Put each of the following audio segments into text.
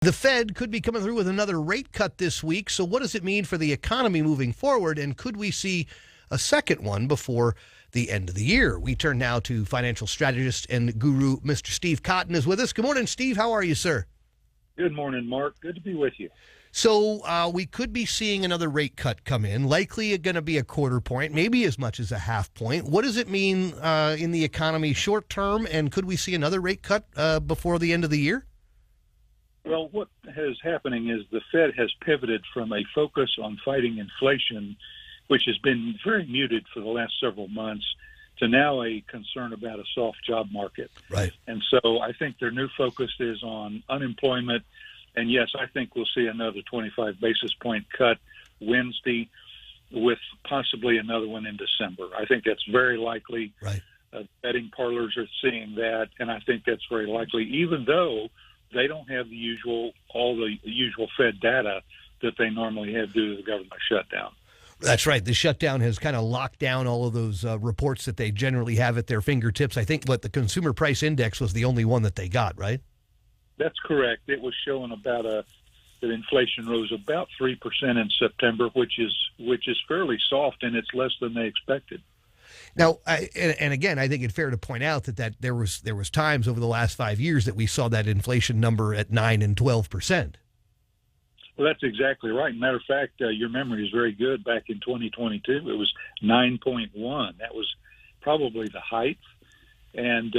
The Fed could be coming through with another rate cut this week. So what does it mean for the economy moving forward? And could we see a second one before the end of the year? We turn now to financial strategist and guru, Mr. Steve Cotton is with us. Good morning, Steve. How are you, sir? Good morning, Mark. Good to be with you. So we could be seeing another rate cut come in, likely going to be a quarter point, maybe as much as a half point. What does it mean in the economy short term? And could we see another rate cut before the end of the year? Well, what is happening is the Fed has pivoted from a focus on fighting inflation, which has been very muted for the last several months, to now a concern about a soft job market. Right. And so I think their new focus is on unemployment. And yes, I think we'll see another 25 basis point cut Wednesday with possibly another one in December. I think that's very likely. Right. Betting parlors are seeing that, and I think that's very likely, even though they don't have all the usual Fed data that they normally have due to the government shutdown. That's right. The shutdown has kind of locked down all of those reports that they generally have at their fingertips. I think the Consumer Price Index was the only one that they got, right? That's correct. It was showing that inflation rose about 3% in September, which is fairly soft, and it's less than they expected. Now, and again, I think it's fair to point out that there was times over the last 5 years that we saw that inflation number at 9 and 12%. Well, that's exactly right. Matter of fact, your memory is very good. Back in 2022, it was 9.1. That was probably the height, and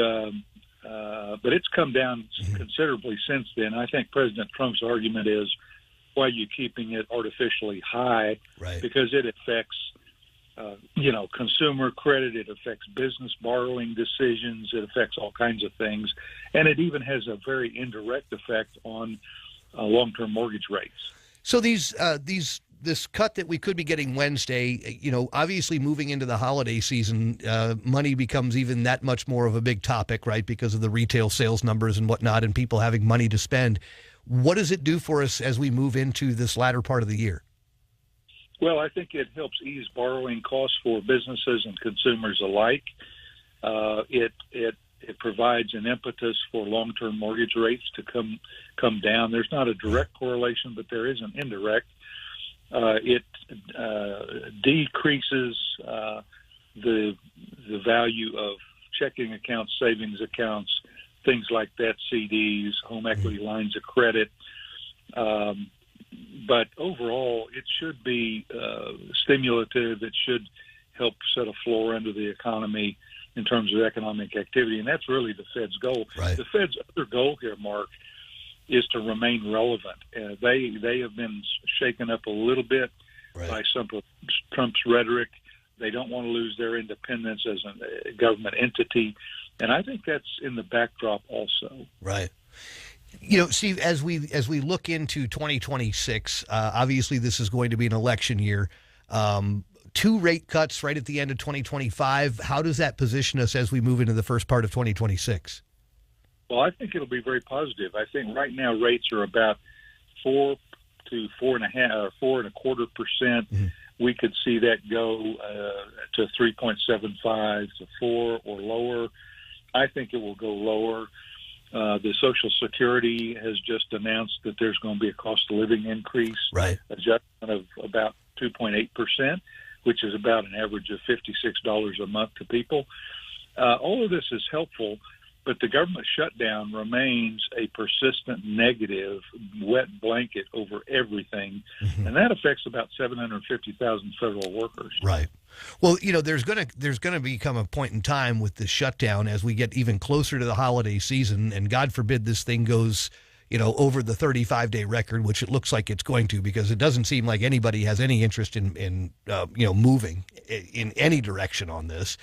but it's come down considerably since then. I think President Trump's argument is, why are you keeping it artificially high? Right. Because it affects consumer credit, it affects business borrowing decisions, it affects all kinds of things, and it even has a very indirect effect on long-term mortgage rates. So this cut that we could be getting Wednesday, obviously moving into the holiday season, money becomes even that much more of a big topic, right? Because of the retail sales numbers and whatnot, and people having money to spend. What does it do for us as we move into this latter part of the year? Well, I think it helps ease borrowing costs for businesses and consumers alike. It provides an impetus for long-term mortgage rates to come down. There's not a direct correlation, but there is an indirect. It decreases the value of checking accounts, savings accounts, things like that, CDs, home equity lines of credit. But overall, it should be stimulative. It should help set a floor under the economy in terms of economic activity, and that's really the Fed's goal. Right. The Fed's other goal here, Mark, is to remain relevant. They have been shaken up a little bit by some of Trump's rhetoric. They don't want to lose their independence as a government entity, and I think that's in the backdrop also. Right. Steve, as we look into 2026, obviously this is going to be an election year. 2 rate cuts right at the end of 2025. How does that position us as we move into the first part of 2026? Well, I think it'll be very positive. I think right now rates are about 4 to 4.5 or 4.25%. Mm-hmm. We could see that go to 3.75 to 4 or lower. I think it will go lower. The Social Security has just announced that there's going to be a cost of living increase, adjustment of about 2.8%, which is about an average of $56 a month to people. All of this is helpful, but the government shutdown remains a persistent negative wet blanket over everything, and that affects about 750,000 federal workers. Right. Well, there's going to become a point in time with the shutdown as we get even closer to the holiday season, and God forbid this thing goes, over the 35-day record, which it looks like it's going to, because it doesn't seem like anybody has any interest in moving in any direction on this.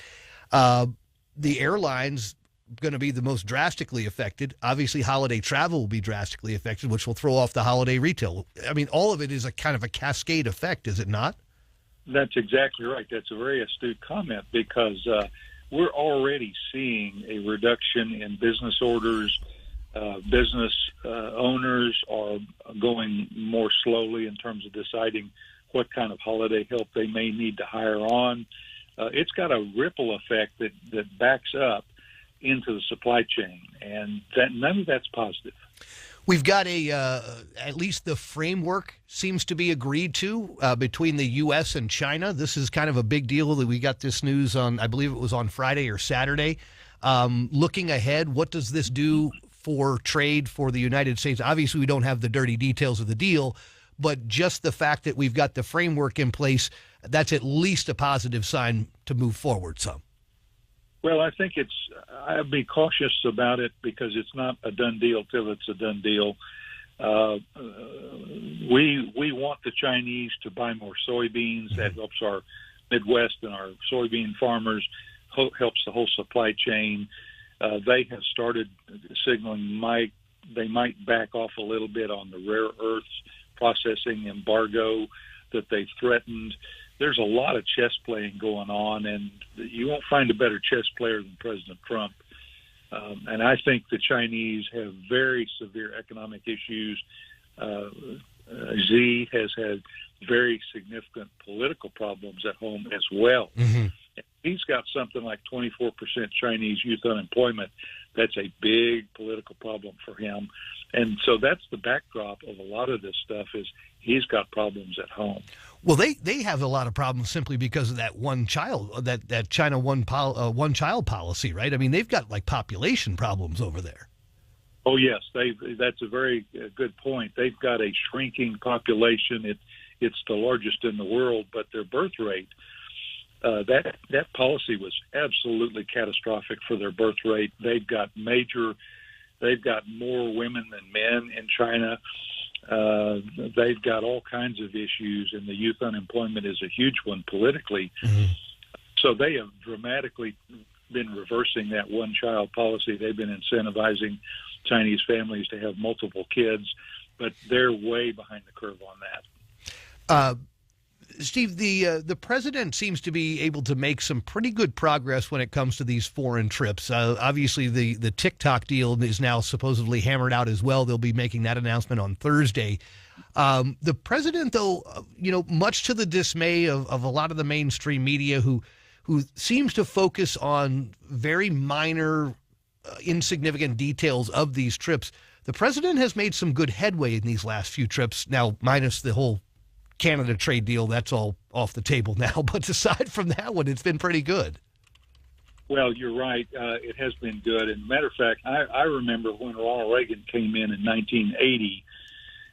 The airlines going to be the most drastically affected. Obviously, holiday travel will be drastically affected, which will throw off the holiday retail. I mean, all of it is a kind of a cascade effect, is it not? That's exactly right. That's a very astute comment, because we're already seeing a reduction in business orders. Business owners are going more slowly in terms of deciding what kind of holiday help they may need to hire on. It's got a ripple effect that backs up into the supply chain, and none of that's positive. We've got at least the framework seems to be agreed to between the U.S. and China. This is kind of a big deal that we got this news on, I believe it was on Friday or Saturday. Looking ahead, what does this do for trade for the United States? Obviously, we don't have the dirty details of the deal, but just the fact that we've got the framework in place, that's at least a positive sign to move forward some. Well, I think I'd be cautious about it because it's not a done deal till it's a done deal. We want the Chinese to buy more soybeans. That helps our Midwest and our soybean farmers, helps the whole supply chain. They have started signaling they might back off a little bit on the rare earths processing embargo that they've threatened. There's a lot of chess playing going on, and you won't find a better chess player than President Trump. And I think the Chinese have very severe economic issues. Xi has had very significant political problems at home as well. Mm-hmm. He's got something like 24% Chinese youth unemployment. That's a big political problem for him. And so that's the backdrop of a lot of this stuff is he's got problems at home. Well, they have a lot of problems simply because of that one child, that China one child policy, right? I mean, they've got like population problems over there. Oh, yes. That's a very good point. They've got a shrinking population. It's the largest in the world, but their birth rate, that policy was absolutely catastrophic for their birth rate. They've got more women than men in China. They've got all kinds of issues, and the youth unemployment is a huge one politically. Mm-hmm. So they have dramatically been reversing that one-child policy. They've been incentivizing Chinese families to have multiple kids, but they're way behind the curve on that. Steve, the president seems to be able to make some pretty good progress when it comes to these foreign trips. Obviously, the TikTok deal is now supposedly hammered out as well. They'll be making that announcement on Thursday. The president, though, much to the dismay of a lot of the mainstream media who seems to focus on very minor, insignificant details of these trips, the president has made some good headway in these last few trips, now minus the whole Canada trade deal. That's all off the table now. But aside from that one, it's been pretty good. Well, you're right. It has been good. And matter of fact, I remember when Ronald Reagan came in 1980,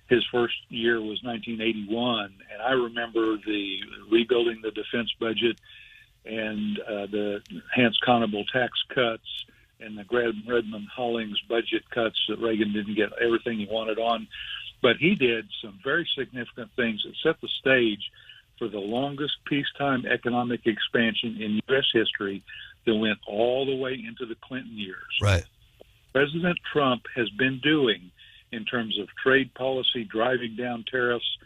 his first year was 1981. And I remember the rebuilding the defense budget and the Hans Conable tax cuts and the Redmond Hollings budget cuts that Reagan didn't get everything he wanted on. But he did some very significant things that set the stage for the longest peacetime economic expansion in U.S. history that went all the way into the Clinton years. Right. President Trump has been doing in terms of trade policy, driving down tariffs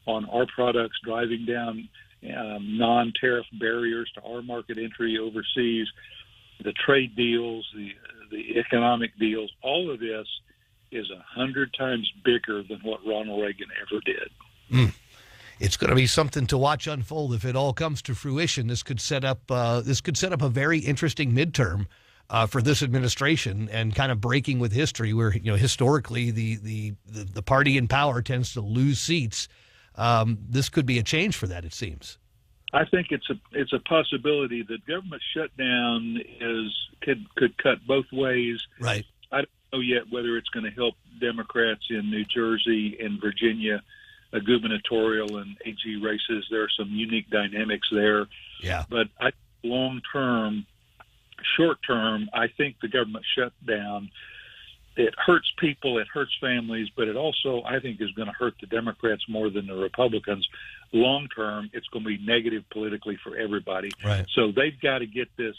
on our products, driving down non-tariff barriers to our market entry overseas, the trade deals, the economic deals, all of this is 100 times bigger than what Ronald Reagan ever did. It's going to be something to watch unfold if it all comes to fruition. This could set up a very interesting midterm for this administration, and kind of breaking with history, where historically the party in power tends to lose seats. This could be a change for that, it seems. I think it's a possibility that government shutdown could cut both ways. Right. I don't know yet whether it's going to help Democrats in New Jersey and Virginia, gubernatorial and AG races. There are some unique dynamics there. Yeah. But short term, I think the government shutdown, it hurts people, it hurts families, but it also, I think, is going to hurt the Democrats more than the Republicans. Long term, it's going to be negative politically for everybody. Right. So they've got to get this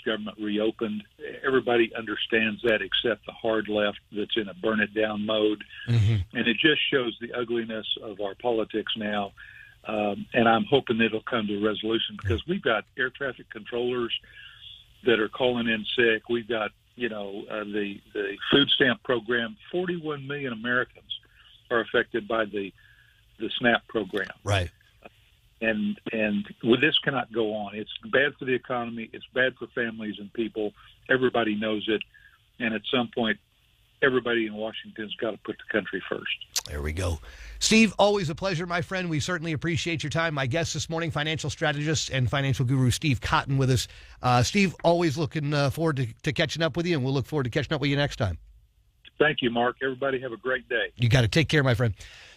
government reopened. Everybody understands that except the hard left that's in a burn it down mode. Mm-hmm. And it just shows the ugliness of our politics now. And I'm hoping it'll come to a resolution, because we've got air traffic controllers that are calling in sick. We've got, the food stamp program. 41 million Americans are affected by the SNAP program. Right. And this cannot go on. It's bad for the economy. It's bad for families and people. Everybody knows it. And at some point, everybody in Washington's got to put the country first. There we go. Steve, always a pleasure, my friend. We certainly appreciate your time. My guest this morning, financial strategist and financial guru Steve Cotton with us. Steve, always looking forward to catching up with you, and we'll look forward to catching up with you next time. Thank you, Mark. Everybody have a great day. You got to take care, my friend.